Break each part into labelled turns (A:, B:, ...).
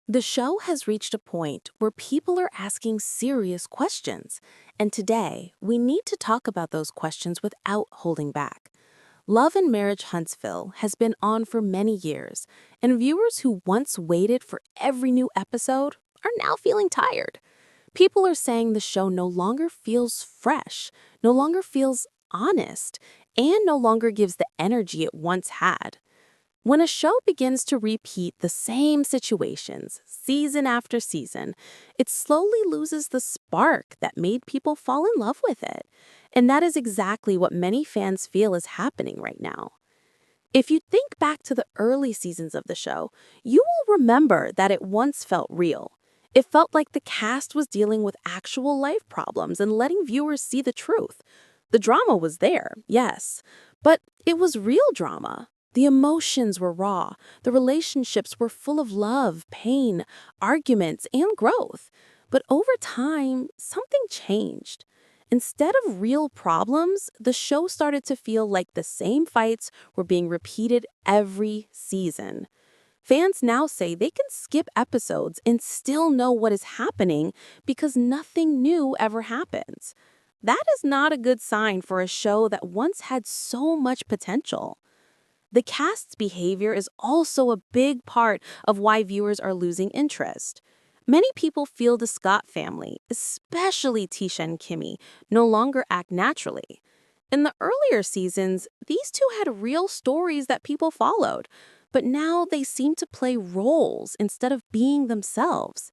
A: The show has reached a point where people are asking serious questions, and today we need to talk about those questions without holding back. Love and Marriage Huntsville has been on for many years, and viewers who once waited for every new episode are now feeling tired. People are saying the show no longer feels fresh, no longer feels honest, and no longer gives the energy it once had. When a show begins to repeat the same situations season after season, it slowly loses the spark that made people fall in love with it. And that is exactly what many fans feel is happening right now. If you think back to the early seasons of the show, you will remember that it once felt real. It felt like the cast was dealing with actual life problems and letting viewers see the truth. The drama was there, yes, but it was real drama. The emotions were raw. The relationships were full of love, pain, arguments, and growth. But over time, something changed. Instead of real problems, the show started to feel like the same fights were being repeated every season. Fans now say they can skip episodes and still know what is happening because nothing new ever happens. That is not a good sign for a show that once had so much potential. The cast's behavior is also a big part of why viewers are losing interest. Many people feel the Scott family, especially Tisha and Kimmi, no longer act naturally. In the earlier seasons, these two had real stories that people followed, but now they seem to play roles instead of being themselves.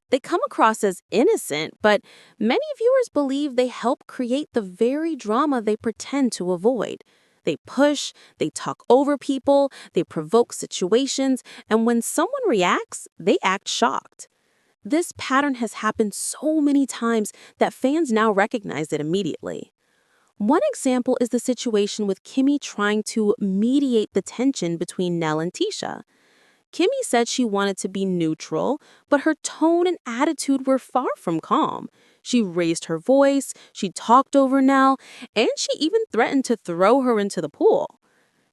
A: They come across as innocent, but many viewers believe they help create the very drama they pretend to avoid. They push, they talk over people, they provoke situations, and when someone reacts, they act shocked. This pattern has happened so many times that fans now recognize it immediately. One example is the situation with Kimmi trying to mediate the tension between Nell and Tisha. Kimmi said she wanted to be neutral, but her tone and attitude were far from calm. She raised her voice, she talked over Nell, and she even threatened to throw her into the pool.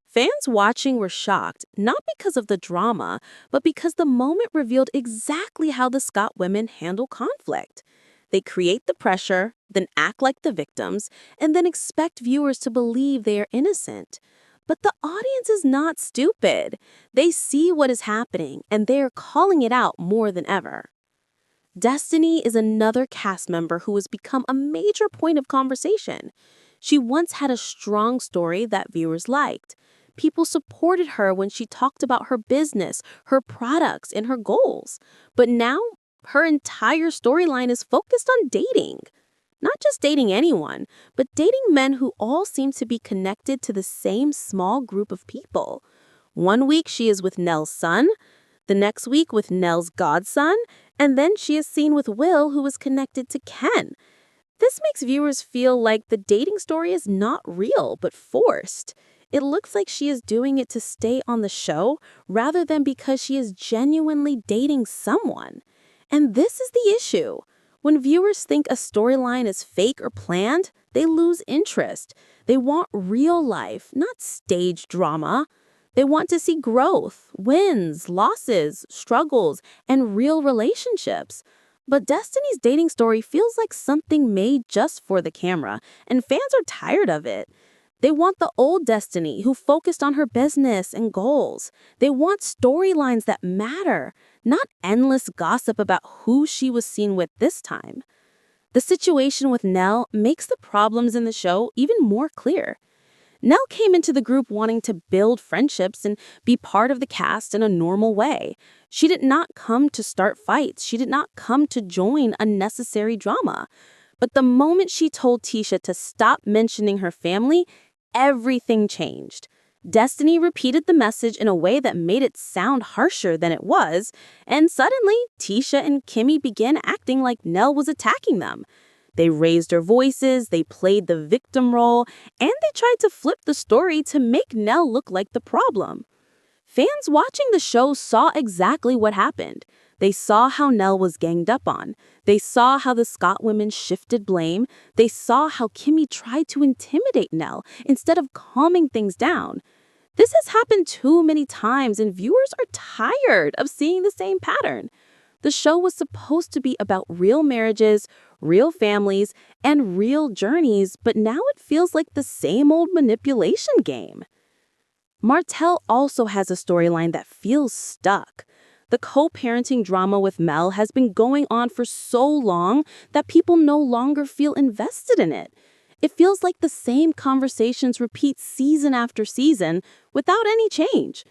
A: Fans watching were shocked, not because of the drama, but because the moment revealed exactly how the Scott women handle conflict. They create the pressure, then act like the victims, and then expect viewers to believe they are innocent. But the audience is not stupid. They see what is happening, and they are calling it out more than ever. Destiny is another cast member who has become a major point of conversation. She once had a strong story that viewers liked. People supported her when she talked about her business, her products, and her goals. But now, her entire storyline is focused on dating. Not just dating anyone, but dating men who all seem to be connected to the same small group of people. One week she is with Nell's son, the next week with Nell's godson, and then she is seen with Will, who is connected to Ken. This makes viewers feel like the dating story is not real, but forced. It looks like she is doing it to stay on the show rather than because she is genuinely dating someone. And this is the issue. When viewers think a storyline is fake or planned, they lose interest. They want real life, not stage drama. They want to see growth, wins, losses, struggles, and real relationships. But Destiny's dating story feels like something made just for the camera, and fans are tired of it. They want the old Destiny who focused on her business and goals. They want storylines that matter, not endless gossip about who she was seen with this time. The situation with Nell makes the problems in the show even more clear. Nell came into the group wanting to build friendships and be part of the cast in a normal way. She did not come to start fights. She did not come to join unnecessary drama. But the moment she told Tisha to stop mentioning her family, everything changed. Destiny repeated the message in a way that made it sound harsher than it was, and suddenly Tisha and Kimmi began acting like Nell was attacking them. They raised their voices, they played the victim role, and they tried to flip the story to make Nell look like the problem. Fans watching the show saw exactly what happened. They saw how Nell was ganged up on. They saw how the Scott women shifted blame. They saw how Kimmi tried to intimidate Nell instead of calming things down. This has happened too many times, and viewers are tired of seeing the same pattern. The show was supposed to be about real marriages, real families, and real journeys, but now it feels like the same old manipulation game. Martell also has a storyline that feels stuck. The co-parenting drama with Mel has been going on for so long that people no longer feel invested in it. It feels like the same conversations repeat season after season without any change.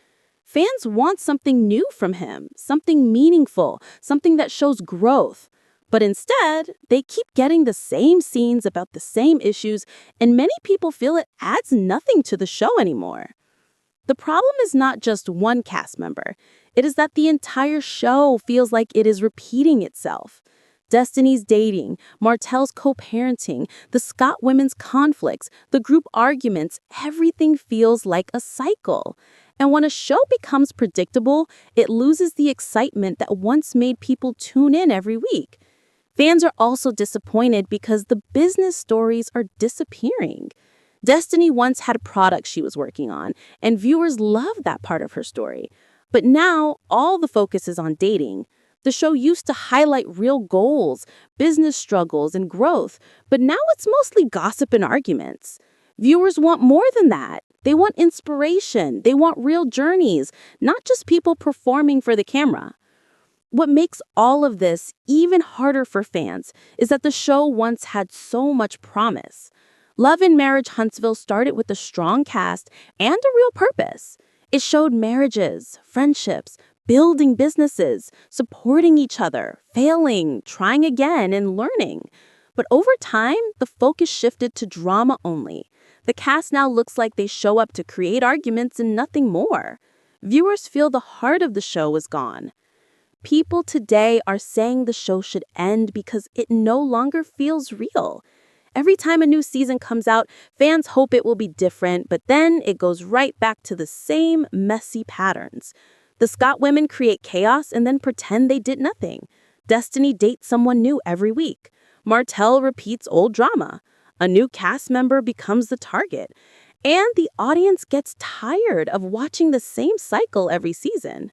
A: Fans want something new from him, something meaningful, something that shows growth. But instead, they keep getting the same scenes about the same issues, and many people feel it adds nothing to the show anymore. The problem is not just one cast member. It is that the entire show feels like it is repeating itself. Destiny's dating, Martell's co-parenting, the Scott women's conflicts, the group arguments, everything feels like a cycle. And when a show becomes predictable, it loses the excitement that once made people tune in every week. Fans are also disappointed because the business stories are disappearing. Destiny once had a product she was working on, and viewers loved that part of her story. But now, all the focus is on dating. The show used to highlight real goals, business struggles, and growth, but now it's mostly gossip and arguments. Viewers want more than that. They want inspiration. They want real journeys, not just people performing for the camera. What makes all of this even harder for fans is that the show once had so much promise. Love and Marriage Huntsville started with a strong cast and a real purpose. It showed marriages, friendships, building businesses, supporting each other, failing, trying again, and learning. But over time, the focus shifted to drama only. The cast now looks like they show up to create arguments and nothing more. Viewers feel the heart of the show is gone. People today are saying the show should end because it no longer feels real. Every time a new season comes out, fans hope it will be different, but then it goes right back to the same messy patterns. The Scott women create chaos and then pretend they did nothing. Destiny dates someone new every week. Martell repeats old drama. A new cast member becomes the target. And the audience gets tired of watching the same cycle every season.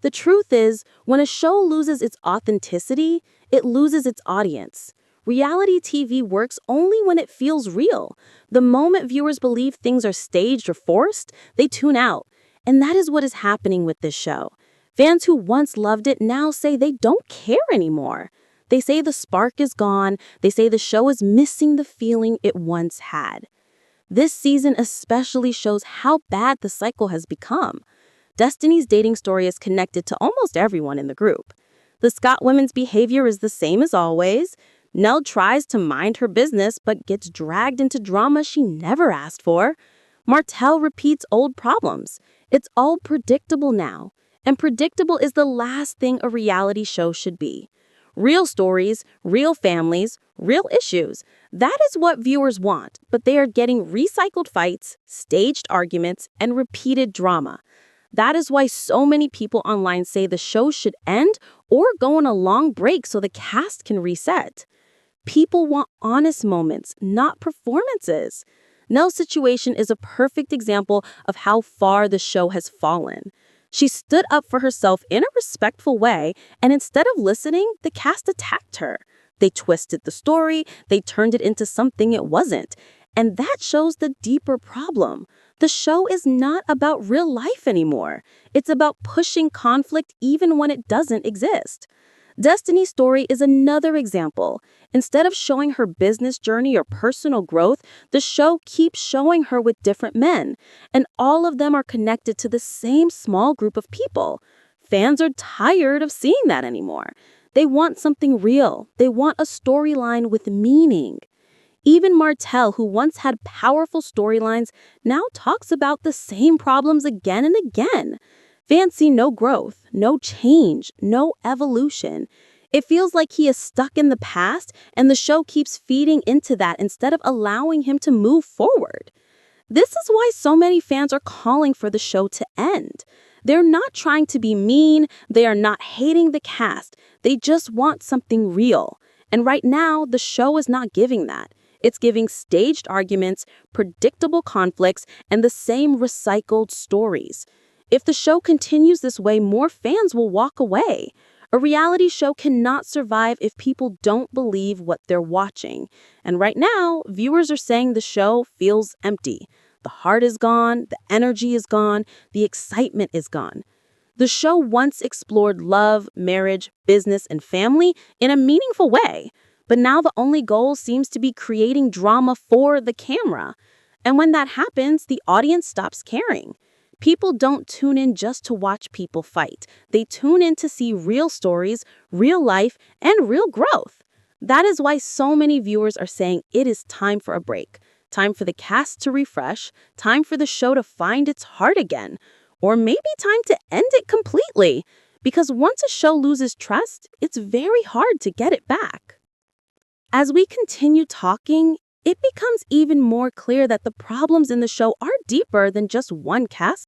A: The truth is, when a show loses its authenticity, it loses its audience. Reality TV works only when it feels real. The moment viewers believe things are staged or forced, they tune out. And that is what is happening with this show. Fans who once loved it now say they don't care anymore. They say the spark is gone. They say the show is missing the feeling it once had. This season especially shows how bad the cycle has become. Destiny's dating story is connected to almost everyone in the group. The Scott women's behavior is the same as always. Nell tries to mind her business but gets dragged into drama she never asked for. Martell repeats old problems. It's all predictable now. And predictable is the last thing a reality show should be. Real stories, real families, real issues. That is what viewers want, but they are getting recycled fights, staged arguments, and repeated drama. That is why so many people online say the show should end or go on a long break so the cast can reset. People want honest moments, not performances. Nell's situation is a perfect example of how far the show has fallen. She stood up for herself in a respectful way, and instead of listening, the cast attacked her. They twisted the story, they turned it into something it wasn't. And that shows the deeper problem. The show is not about real life anymore. It's about pushing conflict even when it doesn't exist. Destiny's story is another example. Instead of showing her business journey or personal growth, the show keeps showing her with different men, and all of them are connected to the same small group of people. Fans are tired of seeing that anymore. They want something real. They want a storyline with meaning. Even Martell, who once had powerful storylines, now talks about the same problems again and again. Fans see no growth, no change, no evolution. It feels like he is stuck in the past, and the show keeps feeding into that instead of allowing him to move forward. This is why so many fans are calling for the show to end. They're not trying to be mean, they are not hating the cast, they just want something real. And right now, the show is not giving that. It's giving staged arguments, predictable conflicts, and the same recycled stories. If the show continues this way, more fans will walk away. A reality show cannot survive if people don't believe what they're watching. And right now, viewers are saying the show feels empty. The heart is gone, the energy is gone, the excitement is gone. The show once explored love, marriage, business, and family in a meaningful way, but now the only goal seems to be creating drama for the camera. And when that happens, the audience stops caring. People don't tune in just to watch people fight. They tune in to see real stories, real life, and real growth. That is why so many viewers are saying it is time for a break, time for the cast to refresh, time for the show to find its heart again. Or maybe time to end it completely, because once a show loses trust, it's very hard to get it back. As we continue talking, it becomes even more clear that the problems in the show are deeper than just one cast